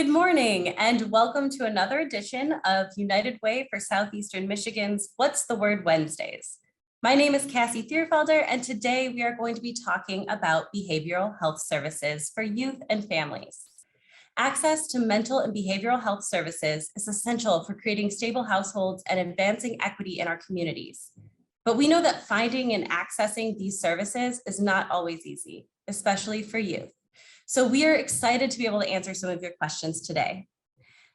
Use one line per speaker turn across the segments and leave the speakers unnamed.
Good morning and welcome to another edition of United Way for Southeastern Michigan's What's the Word Wednesdays. My name is Cassie Thierfelder, and today we are going to be talking about behavioral health services for youth and families. Access to mental and behavioral health services is essential for creating stable households and advancing equity in our communities. But we know that finding and accessing these services is not always easy, especially for youth. So we are excited to be able to answer some of your questions today.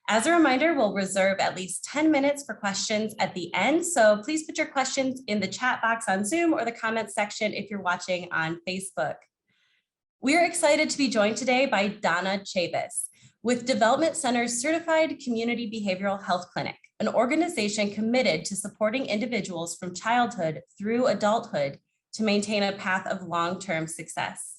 As a reminder, we'll reserve at least 10 minutes for questions at the end. So please put your questions in the chat box on Zoom or the comments section if you're watching on Facebook. We are excited to be joined today by Donna Chavous with Development Center's Certified Community Behavioral Health Clinic, an organization committed to supporting individuals from childhood through adulthood to maintain a path of long-term success.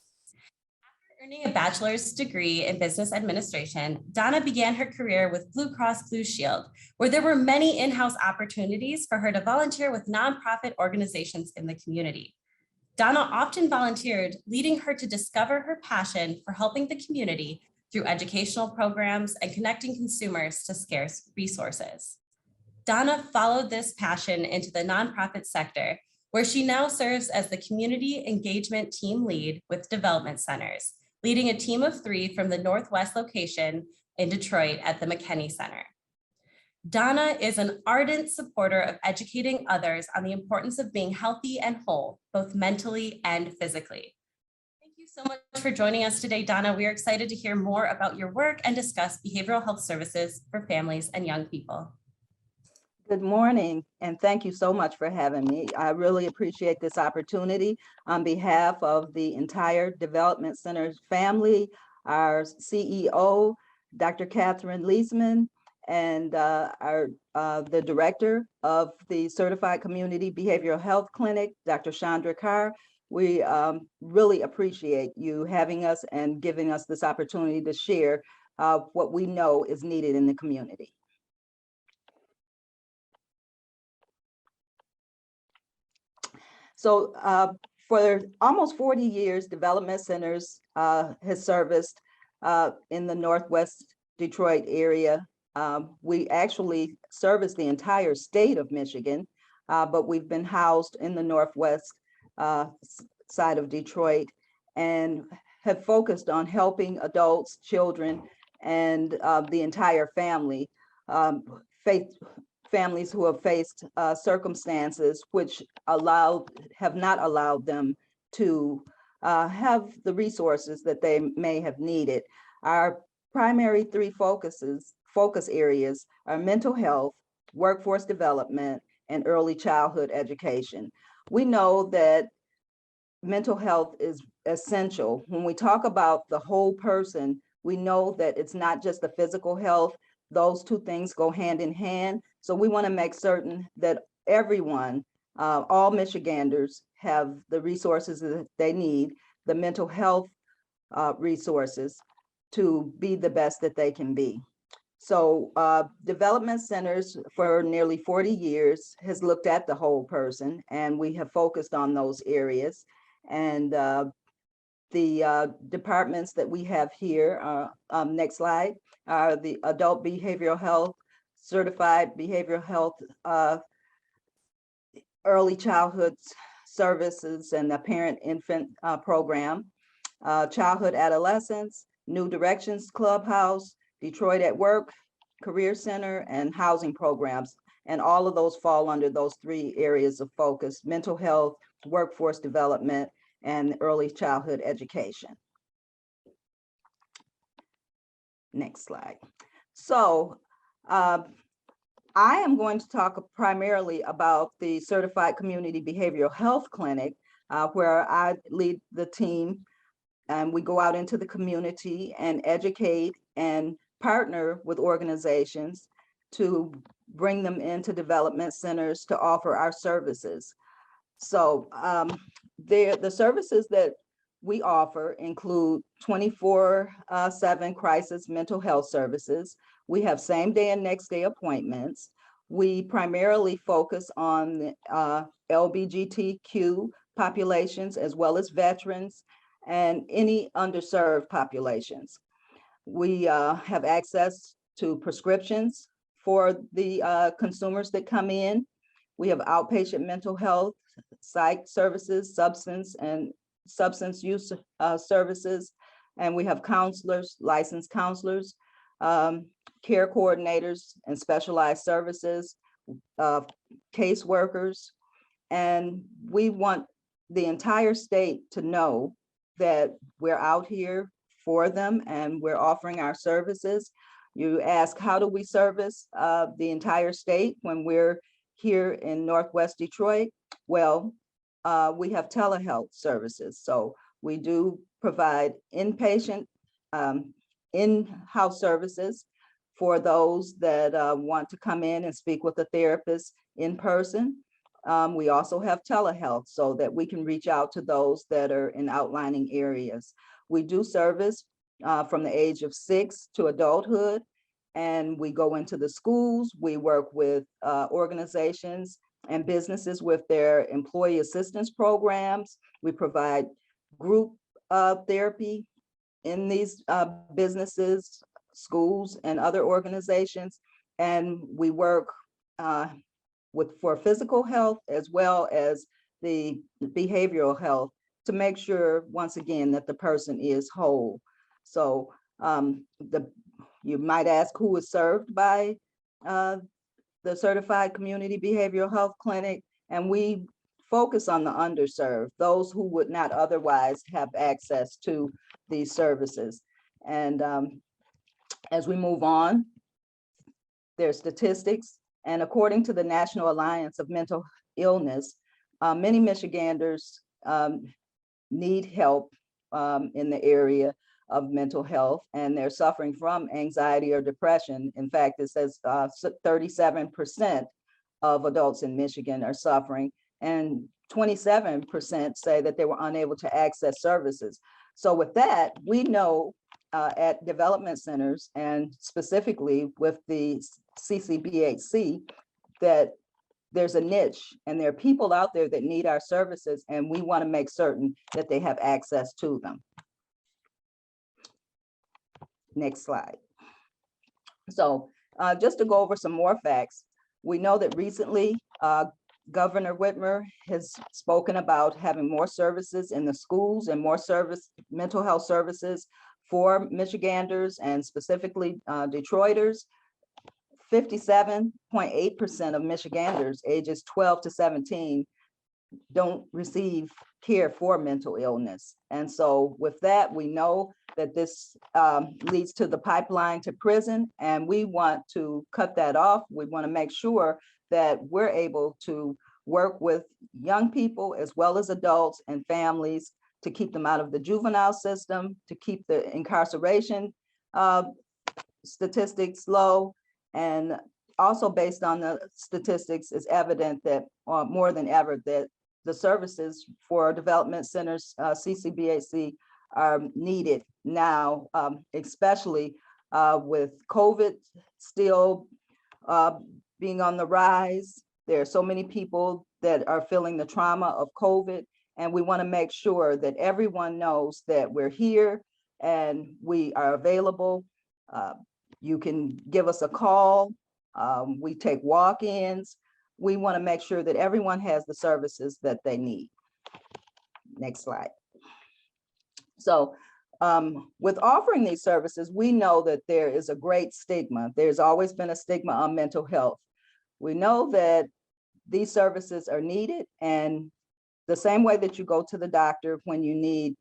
Earning a bachelor's degree in business administration, Donna began her career with Blue Cross Blue Shield, where there were many in-house opportunities for her to volunteer with nonprofit organizations in the community. Donna often volunteered, leading her to discover her passion for helping the community through educational programs and connecting consumers to scarce resources. Donna followed this passion into the nonprofit sector, where she now serves as the community engagement team lead with Development Centers, leading a team of 3 from the Northwest location in Detroit at the McKinney Center. Donna is an ardent supporter of educating others on the importance of being healthy and whole, both mentally and physically. Thank you so much for joining us today, Donna. We are excited to hear more about your work and discuss behavioral health services for families and young people.
Good morning, and thank you so much for having me. I really appreciate this opportunity on behalf of the entire Development Center family, our CEO, Dr. Catherine Leisman, and the director of the Certified Community Behavioral Health Clinic, Dr. Chandra Carr. We really appreciate you having us and giving us this opportunity to share what we know is needed in the community. So for almost 40 years, Development Centers has serviced in the Northwest Detroit area. We actually service the entire state of Michigan, but we've been housed in the Northwest side of Detroit and have focused on helping adults, children, and the entire family families who have faced circumstances which have not allowed them to have the resources that they may have needed. Our primary 3 focus areas are mental health, workforce development, and early childhood education. We know that mental health is essential. When we talk about the whole person, we know that it's not just the physical health. Those 2 things go hand in hand. So we want to make certain that everyone, all Michiganders, have the resources that they need, the mental health resources, to be the best that they can be. So Development Centers for nearly 40 years has looked at the whole person, and we have focused on those areas. And the departments that we have here, next slide, are the Adult Behavioral Health, Certified Behavioral Health, Early Childhood Services, and the Parent-Infant Program, Childhood Adolescence, New Directions Clubhouse, Detroit at Work, Career Center, and Housing Programs. And all of those fall under those 3 areas of focus: mental health, workforce development, and early childhood education. Next slide. So I am going to talk primarily about the Certified Community Behavioral Health Clinic, where I lead the team, and we go out into the community and educate and partner with organizations to bring them into development centers to offer our services. So the services that we offer include 24/7 crisis mental health services. We have same day and next day appointments. We primarily focus on LGBTQ populations as well as veterans and any underserved populations. We have access to prescriptions for the consumers that come in. We have outpatient mental health, psych services, substance use services, and we have counselors, licensed counselors, care coordinators and specialized services, caseworkers. And we want the entire state to know that we're out here for them and we're offering our services. You ask, how do we service the entire state when we're here in Northwest Detroit? Well, we have telehealth services. So we do provide inpatient, in-house services for those that want to come in and speak with a therapist in person. We also have telehealth so that we can reach out to those that are in outlying areas. We do service from the age of 6 to adulthood, and we go into the schools. We work with organizations and businesses with their employee assistance programs. We provide group therapy in these businesses, schools, and other organizations. And we work for physical health as well as the behavioral health to make sure, once again, that the person is whole. So you might ask who is served by the Certified Community Behavioral Health Clinic, and we focus on the underserved, those who would not otherwise have access to these services. And as we move on, there's statistics, and according to the National Alliance of Mental Illness, many Michiganders need help in the area of mental health, and they're suffering from anxiety or depression. In fact, it says 37% of adults in Michigan are suffering, and 27% say that they were unable to access services. So with that, we know at development centers, and specifically with the CCBHC, that there's a niche and there are people out there that need our services, and we want to make certain that they have access to them. Next slide. So just to go over some more facts, we know that recently Governor Whitmer has spoken about having more services in the schools and more mental health services for Michiganders and specifically Detroiters. 57.8% of Michiganders ages 12 to 17 don't receive care for mental illness. And so with that, we know that this leads to the pipeline to prison, and we want to cut that off. We want to make sure that we're able to work with young people as well as adults and families to keep them out of the juvenile system, to keep the incarceration statistics low. And also based on the statistics, it's evident that more than ever that the services for development centers, CCBHC, are needed now, especially with COVID still being on the rise. There are so many people that are feeling the trauma of COVID, and we want to make sure that everyone knows that we're here and we are available. You can give us a call. We take walk-ins. We want to make sure that everyone has the services that they need. Next slide. So with offering these services, we know that there is a great stigma. There's always been a stigma on mental health. We know that these services are needed, and the same way that you go to the doctor when you need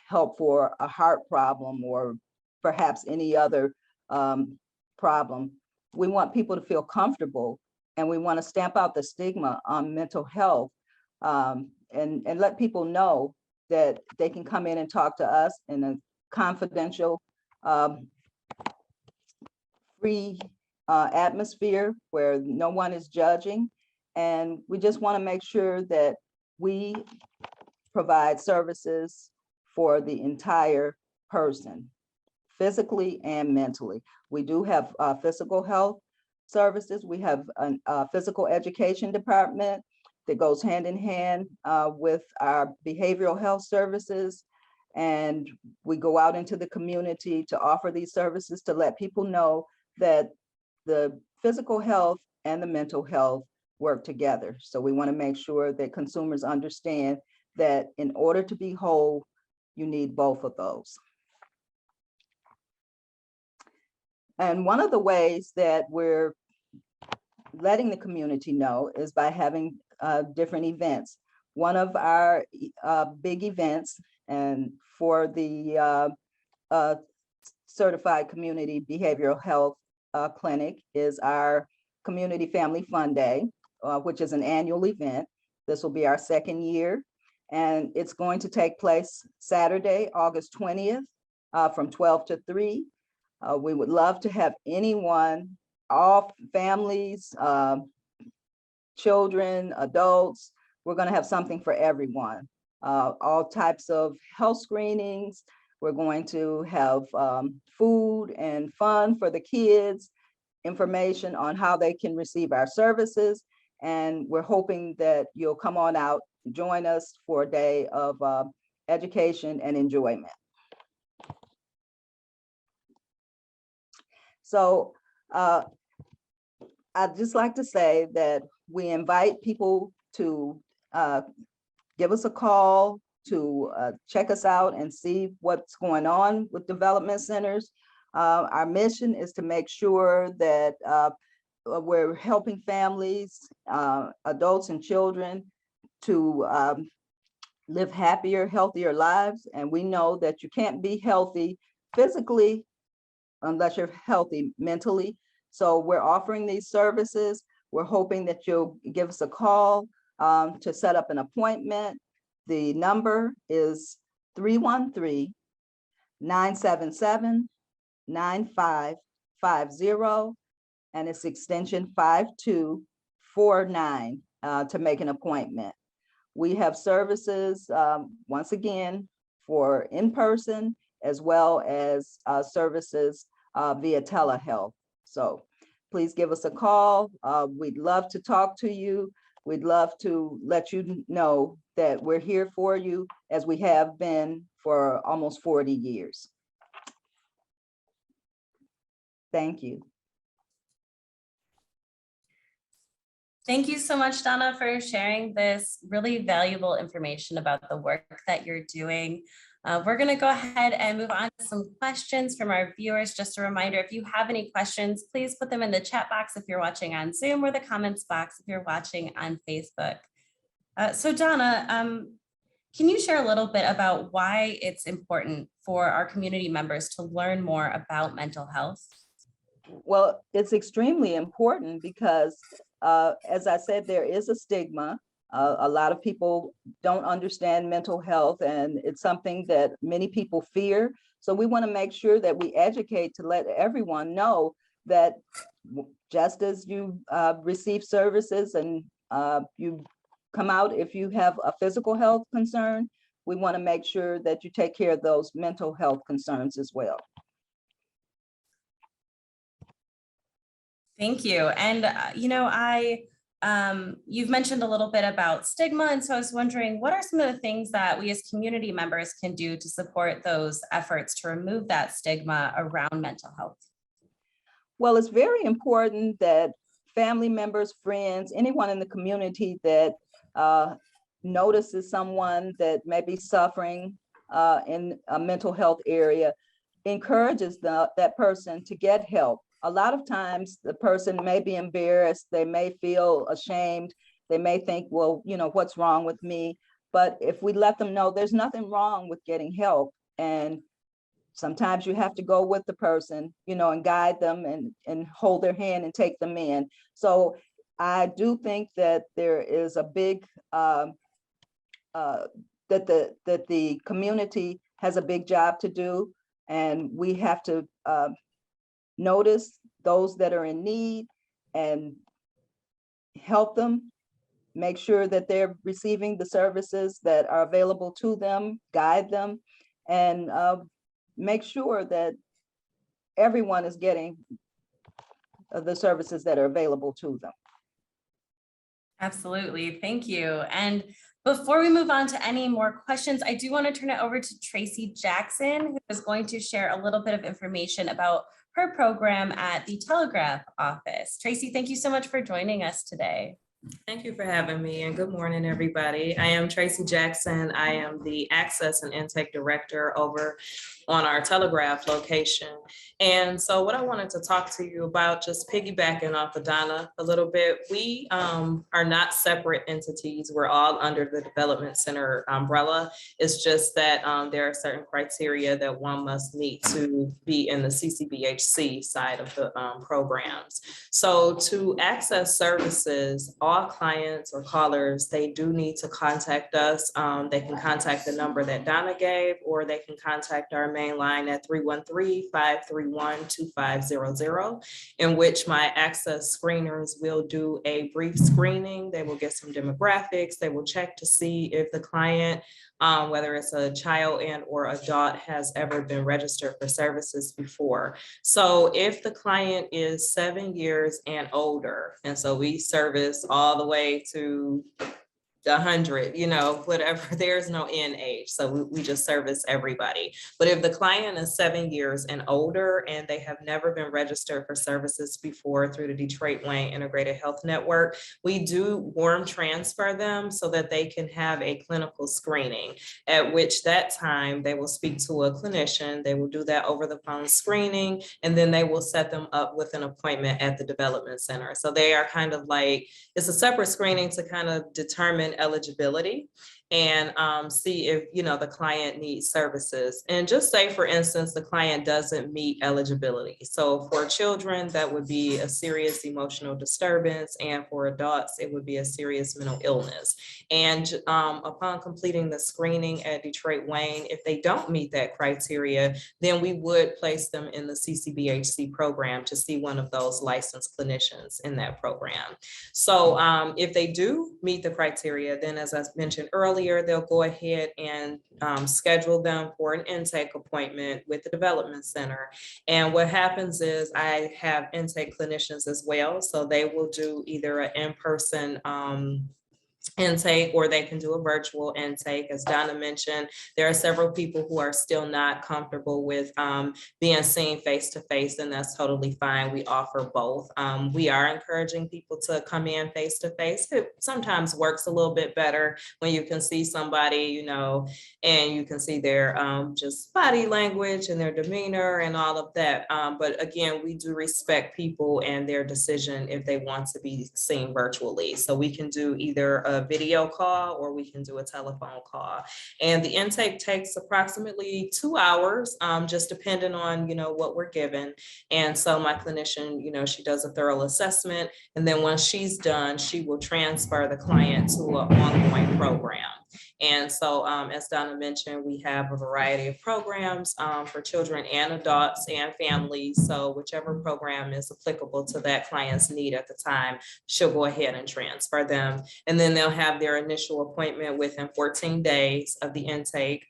help for a heart problem or perhaps any other problem, we want people to feel comfortable, and we want to stamp out the stigma on mental health and let people know that they can come in and talk to us in a confidential, free atmosphere where no one is judging. And we just want to make sure that we provide services for the entire person, physically and mentally. We do have physical health services. We have a physical education department that goes hand in hand with our behavioral health services. And we go out into the community to offer these services to let people know that the physical health and the mental health work together. So we want to make sure that consumers understand that in order to be whole, you need both of those. And one of the ways that we're letting the community know is by having different events. One of our big events, and for the Certified Community Behavioral Health Clinic, is our Community Family Fun Day, which is an annual event. This will be our second year, and it's going to take place Saturday, August 20th, from 12 to 3. We would love to have anyone, all families, children, adults. We're going to have something for everyone. All types of health screenings. We're going to have food and fun for the kids, information on how they can receive our services. And we're hoping that you'll come on out, join us for a day of education and enjoyment. So I'd just like to say that we invite people to give us a call, to check us out and see what's going on with development centers. Our mission is to make sure that we're helping families, adults and children to live happier, healthier lives. And we know that you can't be healthy physically unless you're healthy mentally. So we're offering these services. We're hoping that you'll give us a call to set up an appointment. The number is 313-977-9550, and it's extension 5249 to make an appointment. We have services, once again, for in-person as well as services via telehealth. So please give us a call. We'd love to talk to you. We'd love to let you know that we're here for you, as we have been for almost 40 years. Thank you.
Thank you so much, Donna, for sharing this really valuable information about the work that you're doing. We're going to go ahead and move on to some questions from our viewers. Just a reminder, if you have any questions, please put them in the chat box if you're watching on Zoom, or the comments box if you're watching on Facebook. So Donna, can you share a little bit about why it's important for our community members to learn more about mental health?
Well, it's extremely important because, as I said, there is a stigma. A lot of people don't understand mental health, and it's something that many people fear. So we want to make sure that we educate to let everyone know that just as you receive services and you come out if you have a physical health concern, we want to make sure that you take care of those mental health concerns as well.
Thank you. And, you've mentioned a little bit about stigma. And so I was wondering, what are some of the things that we as community members can do to support those efforts to remove that stigma around mental health?
Well, it's very important that family members, friends, anyone in the community that notices someone that may be suffering in a mental health area, encourages that person to get help. A lot of times the person may be embarrassed, they may feel ashamed, they may think, well, what's wrong with me? But if we let them know there's nothing wrong with getting help, and sometimes you have to go with the person, and guide them and hold their hand and take them in. So I do think that there is a big, that the community has a big job to do, and we have to notice those that are in need and help them, make sure that they're receiving the services that are available to them, guide them, and make sure that everyone is getting the services that are available to them.
Absolutely. Thank you. And Before we move on to any more questions, I do want to turn it over to Tracy Jackson, who is going to share a little bit of information about her program at the Telegraph office. Tracy, thank you so much for joining us today.
Thank you for having me, and good morning, everybody. I am Tracy Jackson. I am the Access and Intake Director over on our Telegraph location. And so what I wanted to talk to you about, just piggybacking off of Donna a little bit, we are not separate entities. We're all under the Development Center umbrella. It's just that there are certain criteria that one must meet to be in the CCBHC side of the programs. So to access services, all clients or callers, they do need to contact us. They can contact the number that Donna gave, or they can contact our main line at 313-531-2500, in which my access screeners will do a brief screening. They will get some demographics. They will check to see if the client, whether it's a child and or adult, has ever been registered for services before. So if the client is 7 years and older, and so we service all the way to 100, whatever, there's no end age. So we just service everybody. But if the client is 7 years and older and they have never been registered for services before through the Detroit Wayne Integrated Health Network, we do warm transfer them so that they can have a clinical screening, at which that time they will speak to a clinician. They will do that over the phone screening, and then they will set them up with an appointment at the development center. So they are kind of like, it's a separate screening to kind of determine eligibility and see if the client needs services. And just say, for instance, the client doesn't meet eligibility. So for children, that would be a serious emotional disturbance, and for adults, it would be a serious mental illness. And upon completing the screening at Detroit Wayne, if they don't meet that criteria, then we would place them in the CCBHC program to see one of those licensed clinicians in that program. So if they do meet the criteria, then as I mentioned earlier, they'll go ahead and schedule them for an intake appointment with the development center. And what happens is I have intake clinicians as well. So they will do either an in-person intake, or they can do a virtual intake. As Donna mentioned, there are several people who are still not comfortable with being seen face to face, and that's totally fine. We offer both. We are encouraging people to come in face to face. It sometimes works a little bit better when you can see somebody, and you can see their just body language and their demeanor and all of that. But again, we do respect people and their decision if they want to be seen virtually. So we can do either a video call or we can do a telephone call. And the intake takes approximately 2 hours, just depending on, what we're given. And so my clinician, she does a thorough assessment. And then once she's done, she will transfer the client to an ongoing program. And so, as Donna mentioned, we have a variety of programs for children and adults and families. So whichever program is applicable to that client's need at the time, she'll go ahead and transfer them. And then they'll have their initial appointment within 14 days of the intake.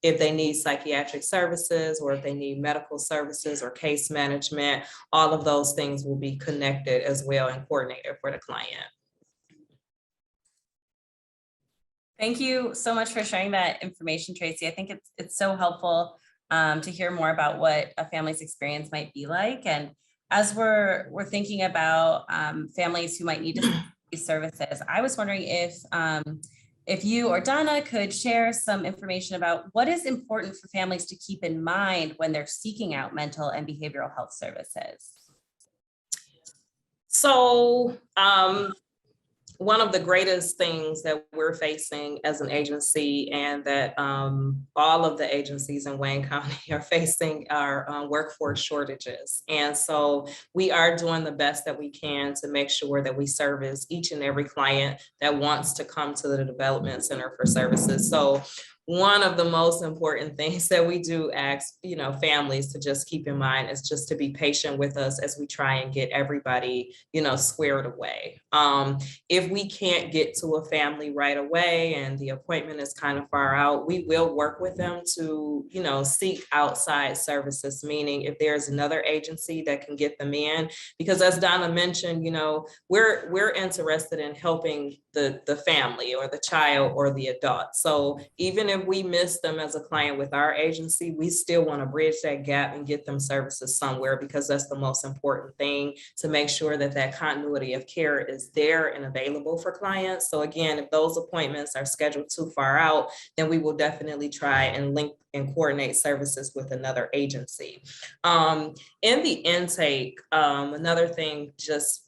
If they need psychiatric services, or if they need medical services or case management, all of those things will be connected as well and coordinated for the client.
Thank you so much for sharing that information, Tracy. I think it's so helpful to hear more about what a family's experience might be like. And as we're thinking about families who might need these services, I was wondering if you or Donna could share some information about what is important for families to keep in mind when they're seeking out mental and behavioral health services.
So, one of the greatest things that we're facing as an agency, and that all of the agencies in Wayne County are facing, are workforce shortages. And so we are doing the best that we can to make sure that we service each and every client that wants to come to the development center for services. So one of the most important things that we do ask, families to just keep in mind is just to be patient with us as we try and get everybody, squared away. If we can't get to a family right away and the appointment is kind of far out, we will work with them to, seek outside services, meaning if there's another agency that can get them in, because as Donna mentioned, we're interested in helping the family or the child or the adult. So even if we miss them as a client with our agency, we still want to bridge that gap and get them services somewhere, because that's the most important thing, to make sure that that continuity of care is there and available for clients. So again, if those appointments are scheduled too far out, then we will definitely try and link and coordinate services with another agency. In the intake, another thing just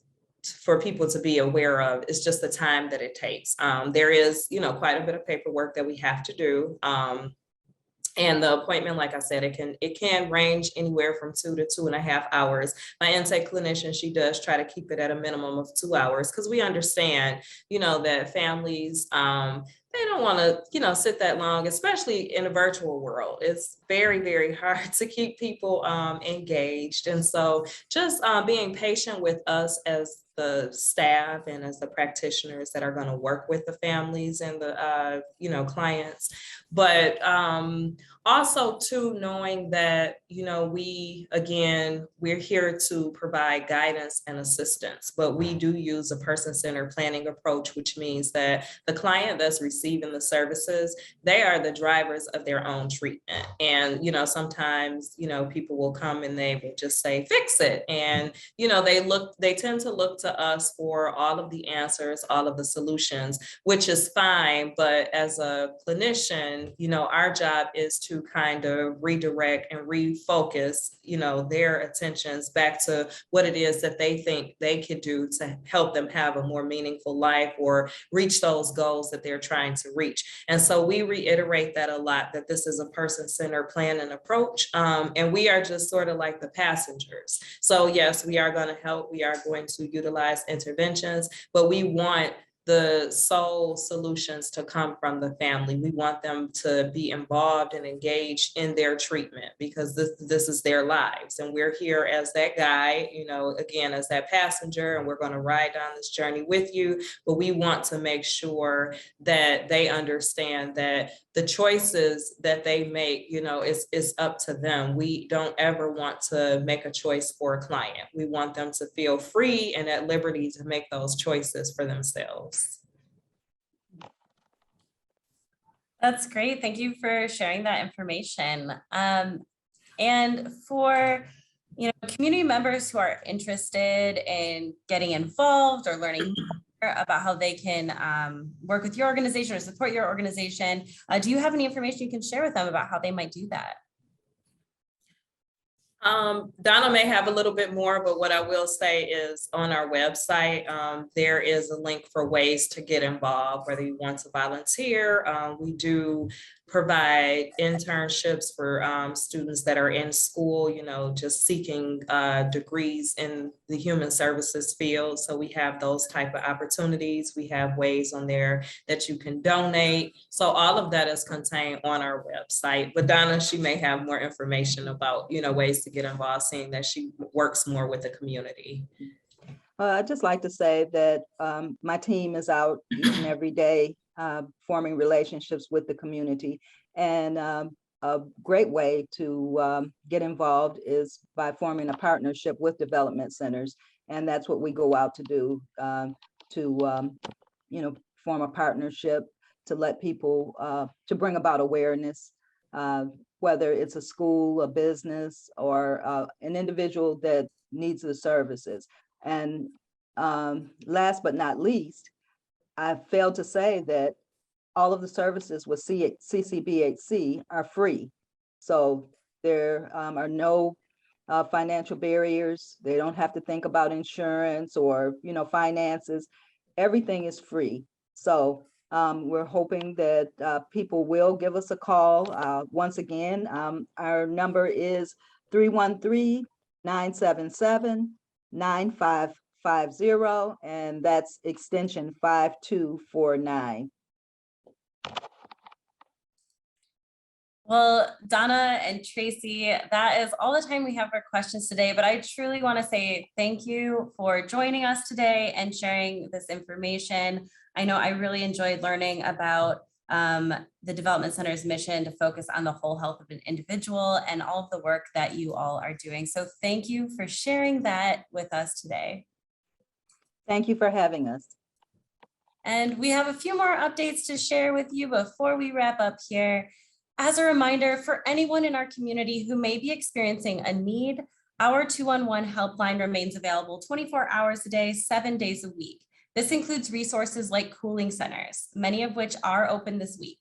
for people to be aware of is just the time that it takes. There is, quite a bit of paperwork that we have to do. And the appointment, like I said, it can range anywhere from 2 to 2.5 hours. My intake clinician, she does try to keep it at a minimum of 2 hours, because we understand, that families, they don't want to, sit that long, especially in a virtual world. It's very, very hard to keep people engaged. And so just being patient with us as the staff and as the practitioners that are going to work with the families and the, clients. But also too, knowing that, we're here to provide guidance and assistance, but we do use a person-centered planning approach, which means that the client that's receiving the services, they are the drivers of their own treatment. And, sometimes, people will come and they will just say, fix it. And, they tend to look to us for all of the answers, all of the solutions, which is fine. But as a clinician, our job is to kind of redirect and refocus, their attentions back to what it is that they think they could do to help them have a more meaningful life or reach those goals that they're trying to reach. And so we reiterate that a lot, that this is a person-centered plan and approach. And we are just sort of like the passengers. So yes, we are going to help. We are going to utilize interventions, but we want the sole solutions to come from the family. We want them to be involved and engaged in their treatment, because this is their lives. And we're here as that guide, again, as that passenger, and we're going to ride down this journey with you. But we want to make sure that they understand that the choices that they make, is up to them. We don't ever want to make a choice for a client. We want them to feel free and at liberty to make those choices for themselves.
That's great. Thank you for sharing that information. And for community members who are interested in getting involved or learning more about how they can work with your organization or support your organization, do you have any information you can share with them about how they might do that?
Donna may have a little bit more, but what I will say is on our website, there is a link for ways to get involved, whether you want to volunteer. We do provide internships for students that are in school, just seeking degrees in the human services field. So we have those type of opportunities. We have ways on there that you can donate. So all of that is contained on our website. But Donna, she may have more information about, ways to get involved, seeing that she works more with the community.
I'd just like to say that my team is out each and every day forming relationships with the community. And a great way to get involved is by forming a partnership with development centers. And that's what we go out to do, form a partnership to let people, to bring about awareness, whether it's a school, a business, or an individual that needs the services. And last but not least, I failed to say that all of the services with CCBHC are free. So there are no financial barriers. They don't have to think about insurance or, finances. Everything is free. So we're hoping that people will give us a call. Once again, our number is 313-977-9550, and that's extension 5249.
Well, Donna and Tracy, that is all the time we have for questions today, but I truly want to say thank you for joining us today and sharing this information. I know I really enjoyed learning about the Development Center's mission to focus on the whole health of an individual and all of the work that you all are doing. So thank you for sharing that with us today.
Thank you for having us.
And we have a few more updates to share with you before we wrap up here. As a reminder, for anyone in our community who may be experiencing a need, our 211 helpline remains available 24 hours a day, 7 days a week. This includes resources like cooling centers, many of which are open this week.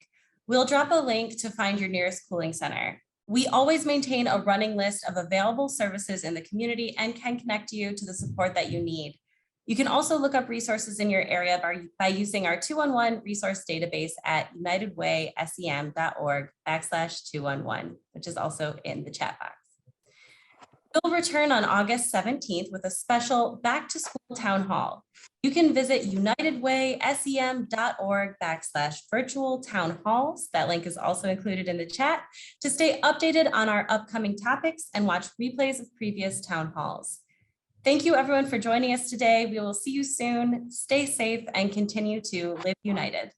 We'll drop a link to find your nearest cooling center. We always maintain a running list of available services in the community and can connect you to the support that you need. You can also look up resources in your area by using our 211 resource database at unitedwaysem.org/211, which is also in the chat box. We'll return on August 17th with a special back to school town hall. You can visit unitedwaysem.org/virtual town halls. That link is also included in the chat to stay updated on our upcoming topics and watch replays of previous town halls. Thank you everyone for joining us today. We will see you soon. Stay safe and continue to live united.